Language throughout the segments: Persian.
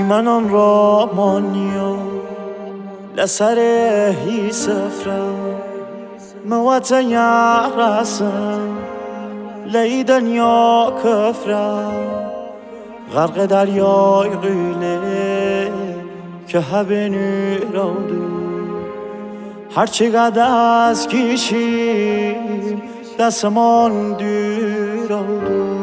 منم را مانیو لسر هی سفرم موتن یا رسم لی دنیا کفرم غرق دریای قیله که هبنی رودو هرچی قد از کشیم دستمان دور آدو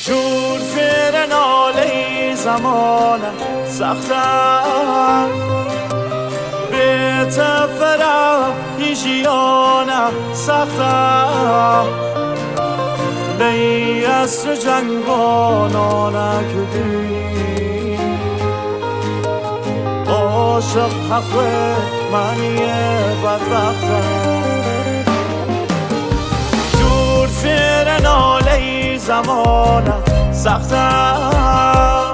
جور فیر ناله زمانم سختم به تفرم هیجیانم سختم به عصر جنگانانم کدی عاشق حق منی بدبختم جور فیر ناله زمانم سختم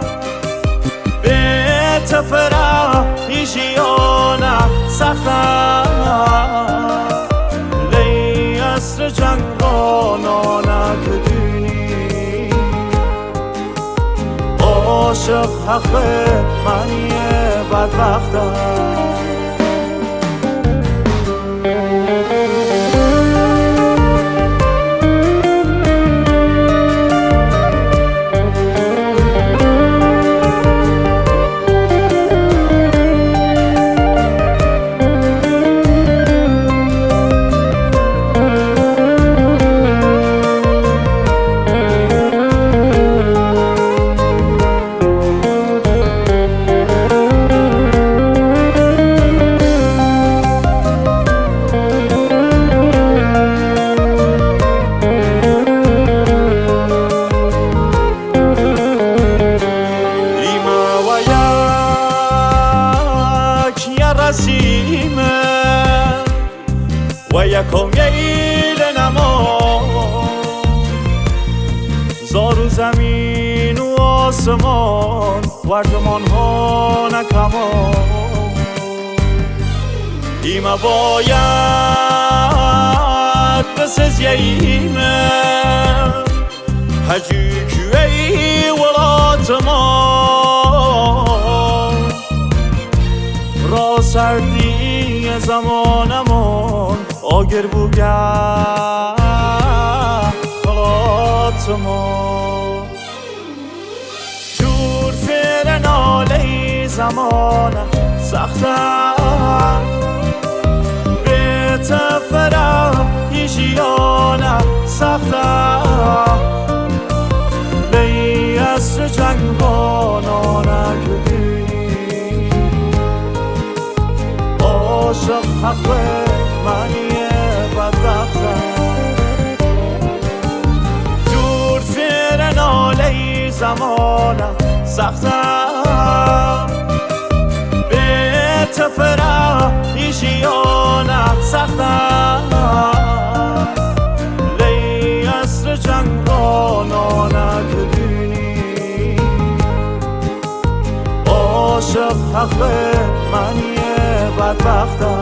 به تفرم هیجیانم سختم لی عصر جنگانانم کدونی عاشق حق منی بدبختم و یکم گیل نما زارو زمین و آسمان وردمان ها نکما ایما باید بسز یاییمه هجی کوی ولات ما را سردی زمانمون آگر بوگه خلات ما جور فیر ناله زمانم سختم به تفرم هیجیانم سختم لی عصر جنگانانم کدی عاشق حق منی بدبختم جور فیر ناله زمانم سختم به تفرم هیجیانم سختم لی عصر جنگانانم کدونی عاشق حق منی بدبختم